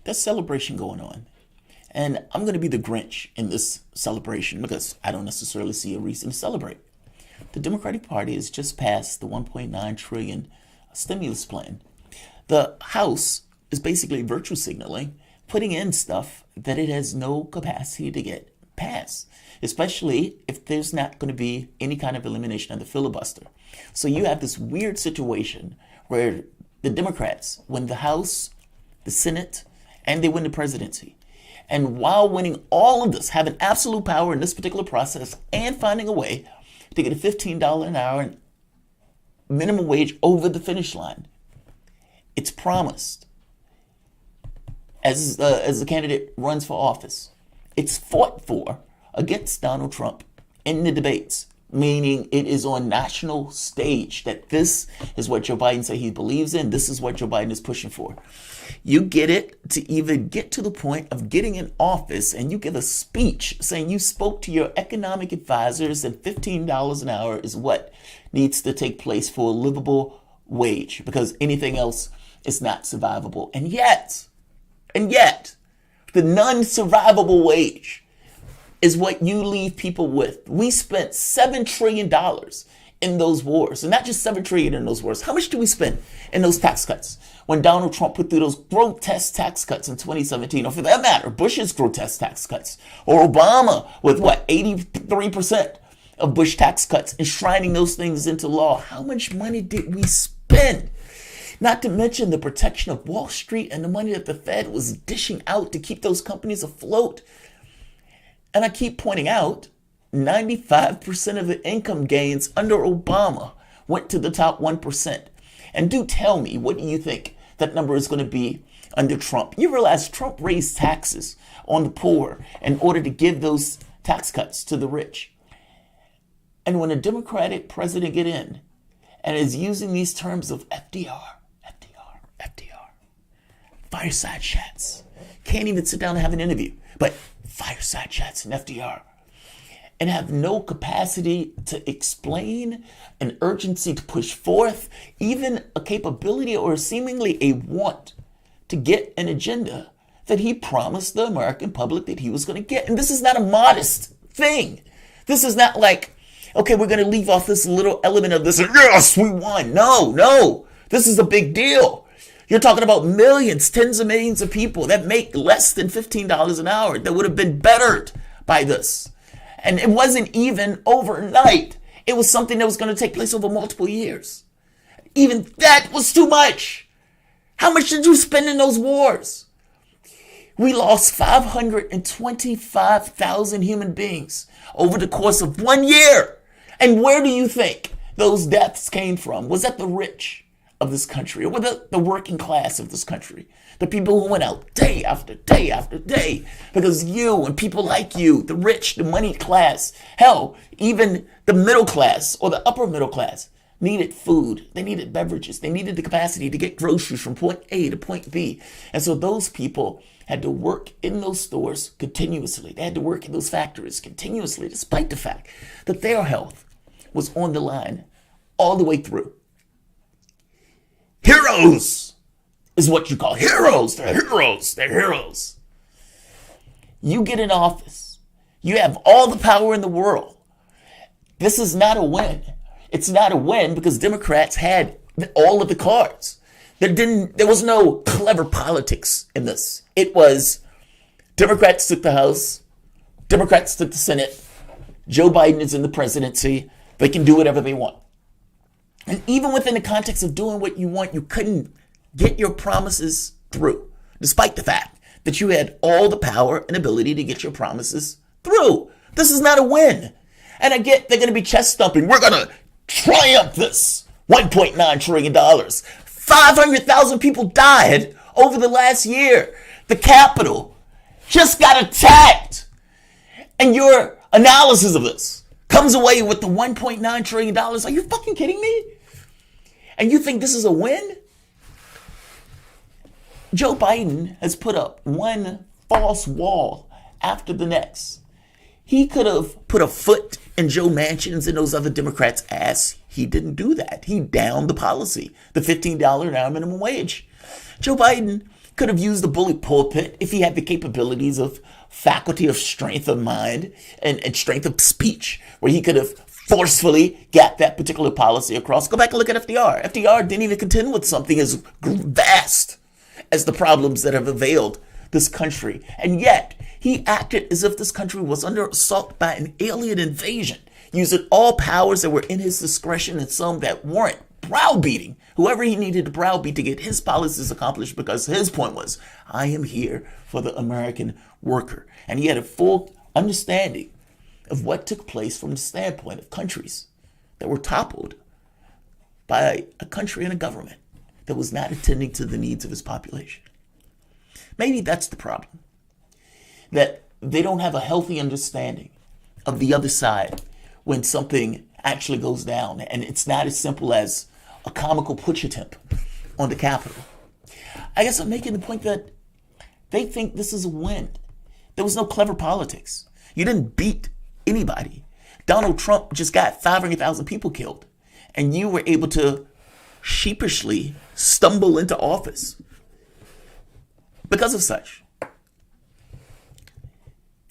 There's celebration going on. And I'm going to be the Grinch in this celebration because I don't necessarily see a reason to celebrate. The Democratic Party has just passed the 1.9 trillion stimulus plan. The House is basically virtue signaling, putting in stuff that it has no capacity to get passed, especially if there's not going to be any kind of elimination of the filibuster. So you have this weird situation where the Democrats win the House, the Senate, and they win the presidency. And while winning all of this, having absolute power in this particular process and finding a way to get a $15 an hour minimum wage over the finish line, it's promised as the candidate runs for office. It's fought for against Donald Trump in the debates, meaning it is on national stage that this is what Joe Biden said he believes in. This is what Joe Biden is pushing for. You get it to even get to the point of getting in office and you give a speech saying you spoke to your economic advisors and $15 an hour is what needs to take place for a livable wage because anything else is not survivable. And yet, the non-survivable wage is what you leave people with. We spent $7 trillion in those wars. And not just $7 trillion in those wars. How much do we spend in those tax cuts? When Donald Trump put through those grotesque tax cuts in 2017, or for that matter, Bush's grotesque tax cuts, or Obama with 83% of Bush tax cuts, enshrining those things into law. How much money did we spend? Not to mention the protection of Wall Street and the money that the Fed was dishing out to keep those companies afloat. And I keep pointing out, 95% of the income gains under Obama went to the top 1%. And do tell me, what do you think that number is going to be under Trump? You realize Trump raised taxes on the poor in order to give those tax cuts to the rich. And when a Democratic president get in and is using these terms of FDR, fireside chats, can't even sit down and have an interview, but fireside chats and FDR, and have no capacity to explain, an urgency to push forth, even a capability or seemingly a want to get an agenda that he promised the American public that he was going to get. And this is not a modest thing. This is not like, okay, we're going to leave off this little element of this. Yes, we won. No, this is a big deal. You're talking about millions, tens of millions of people that make less than $15 an hour that would have been bettered by this. And it wasn't even overnight. It was something that was going to take place over multiple years. Even that was too much. How much did you spend in those wars? We lost 525,000 human beings over the course of 1 year. And where do you think those deaths came from? Was that the rich of this country, or was it the working class of this country? The people who went out day after day after day because you and people like you, the rich, the moneyed class, hell, even the middle class or the upper middle class needed food. They needed beverages. They needed the capacity to get groceries from point A to point B. And so those people had to work in those stores continuously. They had to work in those factories continuously, despite the fact that their health was on the line all the way through. Heroes is what you call heroes. They're heroes. They're heroes. You get in office. You have all the power in the world. This is not a win. It's not a win because Democrats had all of the cards. There was no clever politics in this. It was Democrats took the House. Democrats took the Senate. Joe Biden is in the presidency. They can do whatever they want. And even within the context of doing what you want, you couldn't get your promises through, despite the fact that you had all the power and ability to get your promises through. This is not a win. And I get they're going to be chest thumping. We're going to triumph this $1.9 trillion. 500,000 people died over the last year. The Capitol just got attacked. And your analysis of this comes away with the $1.9 trillion. Are you fucking kidding me? And you think this is a win? Joe Biden has put up one false wall after the next. He could have put a foot in Joe Manchin's and those other Democrats' ass. He didn't do that. He downed the policy, the $15 an hour minimum wage. Joe Biden Could have used the bully pulpit if he had the capabilities of faculty of strength of mind and strength of speech, where he could have forcefully got that particular policy across. Go back and look at FDR. FDR didn't even contend with something as vast as the problems that have availed this country. And yet, he acted as if this country was under assault by an alien invasion, using all powers that were in his discretion and some that weren't, browbeating whoever he needed to browbeat to get his policies accomplished, because his point was, I am here for the American worker. And he had a full understanding of what took place from the standpoint of countries that were toppled by a country and a government that was not attending to the needs of his population. Maybe that's the problem, that they don't have a healthy understanding of the other side when something actually goes down, and it's not as simple as a comical putsch attempt on the Capitol. I guess I'm making the point that they think this is a win. There was no clever politics. You didn't beat anybody. Donald Trump just got 500,000 people killed, and you were able to sheepishly stumble into office because of such.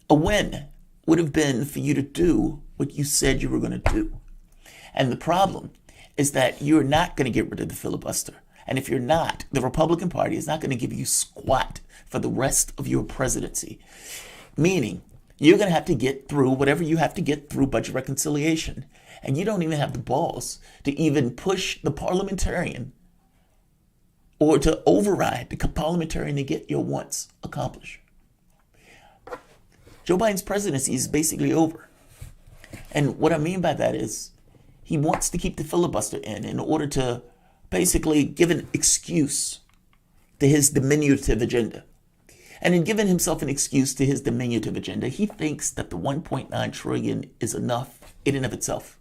A win would have been for you to do what you said you were going to do. And the problem is that you're not going to get rid of the filibuster. And if you're not, the Republican Party is not going to give you squat for the rest of your presidency. Meaning, you're going to have to get through whatever you have to get through budget reconciliation. And you don't even have the balls to even push the parliamentarian or to override the parliamentarian to get your wants accomplished. Joe Biden's presidency is basically over. And what I mean by that is he wants to keep the filibuster in order to basically give an excuse to his diminutive agenda. And in giving himself an excuse to his diminutive agenda, he thinks that the 1.9 trillion is enough in and of itself.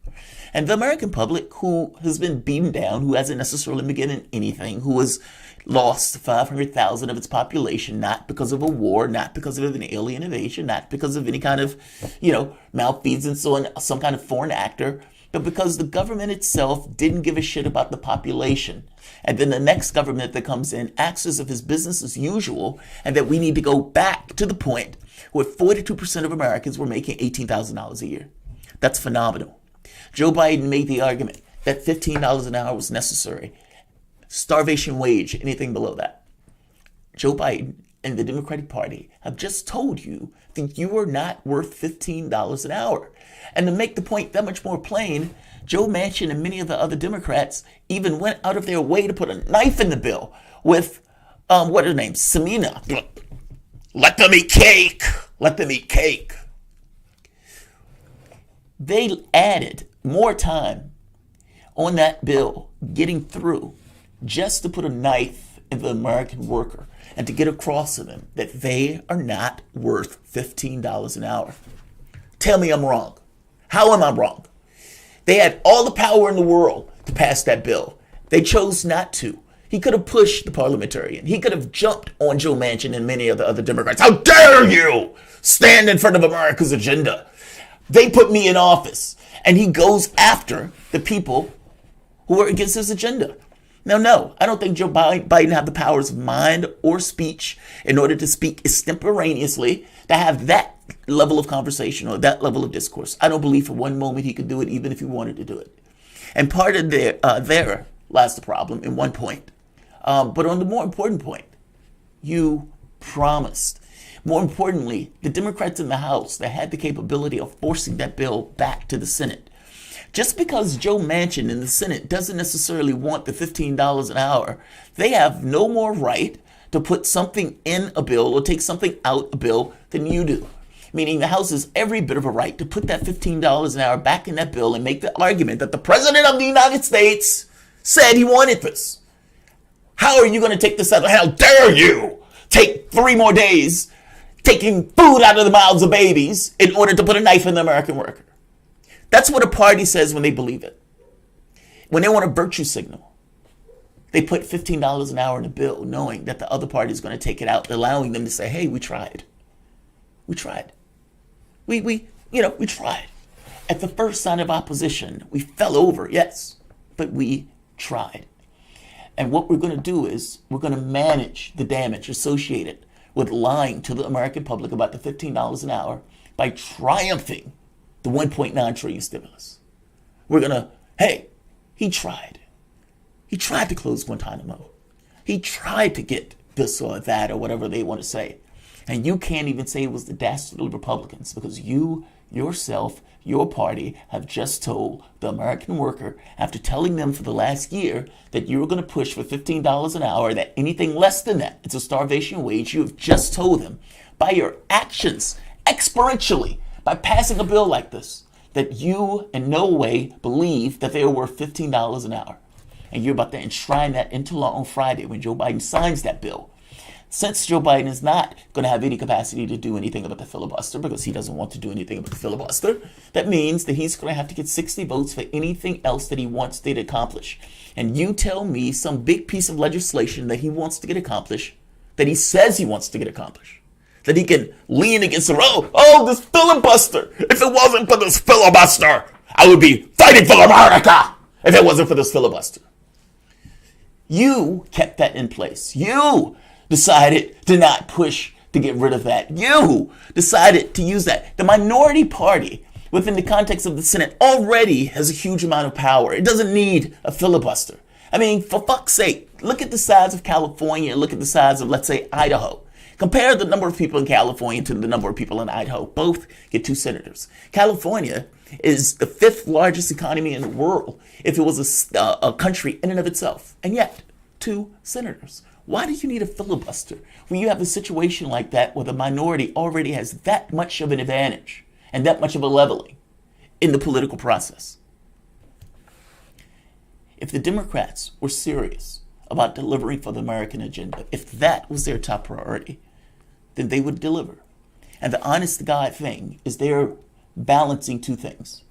And the American public, who has been beaten down, who hasn't necessarily been getting anything, who has lost 500,000 of its population, not because of a war, not because of an alien invasion, not because of any kind of, malfeasance on some kind of foreign actor, but because the government itself didn't give a shit about the population. And then the next government that comes in acts as if it's business as usual, and that we need to go back to the point where 42% of Americans were making $18,000 a year. That's phenomenal. Joe Biden made the argument that $15 an hour was necessary. Starvation wage, anything below that. Joe Biden and the Democratic Party have just told you that you are not worth $15 an hour. And to make the point that much more plain, Joe Manchin and many of the other Democrats even went out of their way to put a knife in the bill with, what are her names? Samina. Let them eat cake. Let them eat cake. They added more time on that bill getting through just to put a knife in the American worker and to get across to them that they are not worth $15 an hour. Tell me I'm wrong. How am I wrong? They had all the power in the world to pass that bill. They chose not to. He could have pushed the parliamentarian. He could have jumped on Joe Manchin and many of the other Democrats. How dare you stand in front of America's agenda? They put me in office. And he goes after the people who are against his agenda. Now, no, I don't think Joe Biden have the powers of mind or speech in order to speak extemporaneously, to have that level of conversation or that level of discourse. I don't believe for one moment he could do it, even if he wanted to do it. And part of there lies the problem in one point. But on the more important point, you promised. More importantly, the Democrats in the House that had the capability of forcing that bill back to the Senate. Just because Joe Manchin in the Senate doesn't necessarily want the $15 an hour, they have no more right to put something in a bill or take something out a bill than you do. Meaning the House has every bit of a right to put that $15 an hour back in that bill and make the argument that the President of the United States said he wanted this. How are you going to take this out? How dare you take 3 more days taking food out of the mouths of babies in order to put a knife in the American worker? That's what a party says when they believe it. When they want a virtue signal, they put $15 an hour in a bill, knowing that the other party is going to take it out, allowing them to say, hey, we tried. We tried. We tried. At the first sign of opposition, we fell over, yes, but we tried. And what we're going to do is we're going to manage the damage associated with lying to the American public about the $15 an hour by triumphing the 1.9 trillion stimulus. We're going to, hey, he tried. He tried to close Guantanamo. He tried to get this or that or whatever they want to say. And you can't even say it was the dastardly Republicans because you, yourself, your party have just told the American worker, after telling them for the last year that you were going to push for $15 an hour, that anything less than that, it's a starvation wage. You have just told them by your actions, exponentially, by passing a bill like this, that you in no way believe that they are worth $15 an hour. And you're about to enshrine that into law on Friday when Joe Biden signs that bill. Since Joe Biden is not going to have any capacity to do anything about the filibuster because he doesn't want to do anything about the filibuster, that means that he's going to have to get 60 votes for anything else that he wants to accomplish. And you tell me some big piece of legislation that he wants to get accomplished, that he says he wants to get accomplished, that he can lean against the road. Oh, this filibuster. If it wasn't for this filibuster, I would be fighting for America if it wasn't for this filibuster. You kept that in place. You decided to not push to get rid of that. You decided to use that. The minority party within the context of the Senate already has a huge amount of power. It doesn't need a filibuster. I mean, for fuck's sake, look at the size of California, look at the size of, let's say, Idaho. Compare the number of people in California to the number of people in Idaho. Both get 2 senators. California is the 5th largest economy in the world if it was a country in and of itself. And yet, 2 senators. Why do you need a filibuster when you have a situation like that where the minority already has that much of an advantage and that much of a leveling in the political process? If the Democrats were serious about delivering for the American agenda, if that was their top priority, then they would deliver. And the honest to God thing is they're balancing 2 things.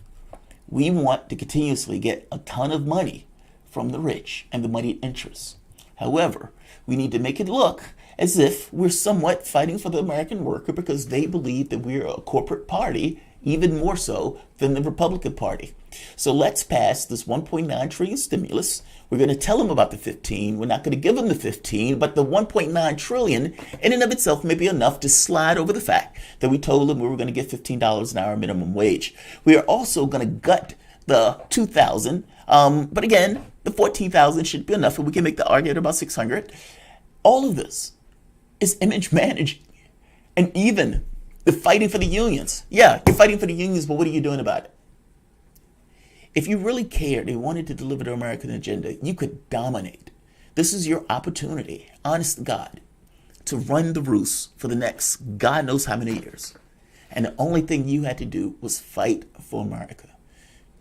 We want to continuously get a ton of money from the rich and the moneyed interests. However, we need to make it look as if we're somewhat fighting for the American worker because they believe that we're a corporate party, even more so than the Republican Party. So let's pass this 1.9 trillion stimulus. We're going to tell them about the 15. We're not going to give them the 15, but the 1.9 trillion in and of itself may be enough to slide over the fact that we told them we were going to get $15 an hour minimum wage. We are also going to gut the 2,000. But again, the 14,000 should be enough, and we can make the argument about 600. All of this is image managing. And even the fighting for the unions. Yeah, you're fighting for the unions, but what are you doing about it? If you really cared and wanted to deliver the American agenda, you could dominate. This is your opportunity, honest to God, to run the roost for the next God knows how many years. And the only thing you had to do was fight for America.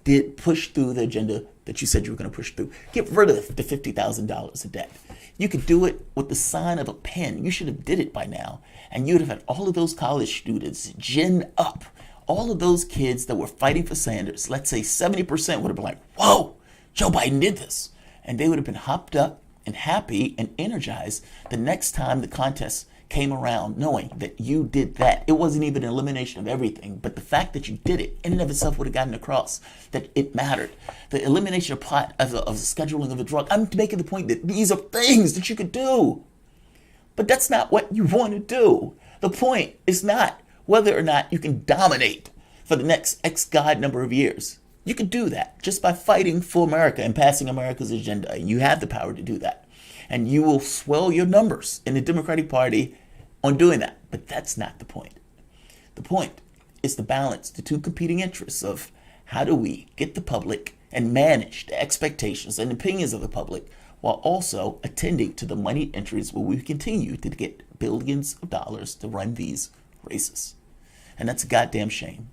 Did push through the agenda that you said you were going to push through. Get rid of the $50,000 of debt. You could do it with the sign of a pen. You should have did it by now. And you'd have had all of those college students gin up. All of those kids that were fighting for Sanders, let's say 70% would have been like, whoa, Joe Biden did this. And they would have been hopped up and happy and energized the next time the contest came around, knowing that you did that. It wasn't even an elimination of everything, but the fact that you did it in and of itself would have gotten across that it mattered. The elimination of pot of the scheduling of the drug. I'm making the point that these are things that you could do, but that's not what you want to do. The point is not whether or not you can dominate for the next X God number of years. You can do that just by fighting for America and passing America's agenda. And you have the power to do that. And you will swell your numbers in the Democratic Party on doing that. But that's not the point. The point is to balance the 2 competing interests of how do we get the public and manage the expectations and opinions of the public while also attending to the money interests where we continue to get billions of dollars to run these races. And that's a goddamn shame.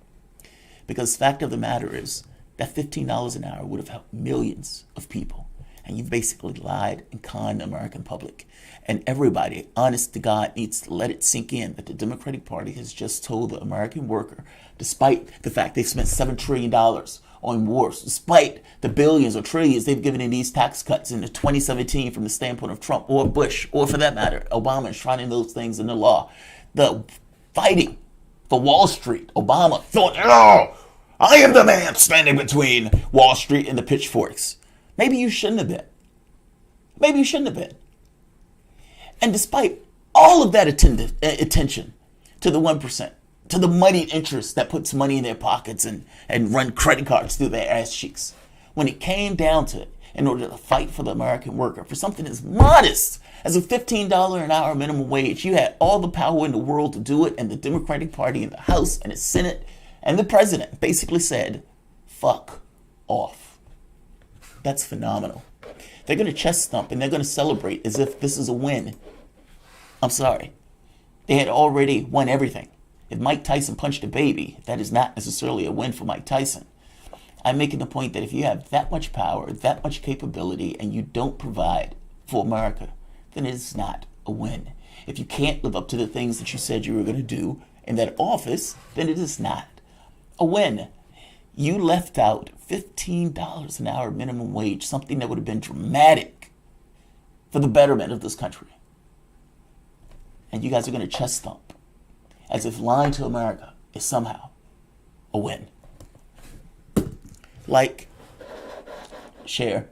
Because the fact of the matter is that $15 an hour would have helped millions of people. And you've basically lied and conned the American public. And everybody, honest to God, needs to let it sink in that the Democratic Party has just told the American worker, despite the fact they've spent $7 trillion on wars, despite the billions or trillions they've given in these tax cuts in 2017 from the standpoint of Trump or Bush, or for that matter, Obama enshrining those things in the law. The fighting for Wall Street, Obama thought, oh, I am the man standing between Wall Street and the pitchforks. Maybe you shouldn't have been. Maybe you shouldn't have been. And despite all of that attention to the 1%, to the moneyed interest that puts money in their pockets and run credit cards through their ass cheeks, when it came down to it, in order to fight for the American worker, for something as modest as a $15 an hour minimum wage, you had all the power in the world to do it, and the Democratic Party in the House and the Senate and the President basically said, fuck off. That's phenomenal. They're going to chest thump and they're going to celebrate as if this is a win. I'm sorry. They had already won everything. If Mike Tyson punched a baby, that is not necessarily a win for Mike Tyson. I'm making the point that if you have that much power, that much capability, and you don't provide for America, then it is not a win. If you can't live up to the things that you said you were going to do in that office, then it is not a win. You left out $15 an hour minimum wage, something that would have been dramatic for the betterment of this country. And you guys are going to chest thump as if lying to America is somehow a win. Like, share,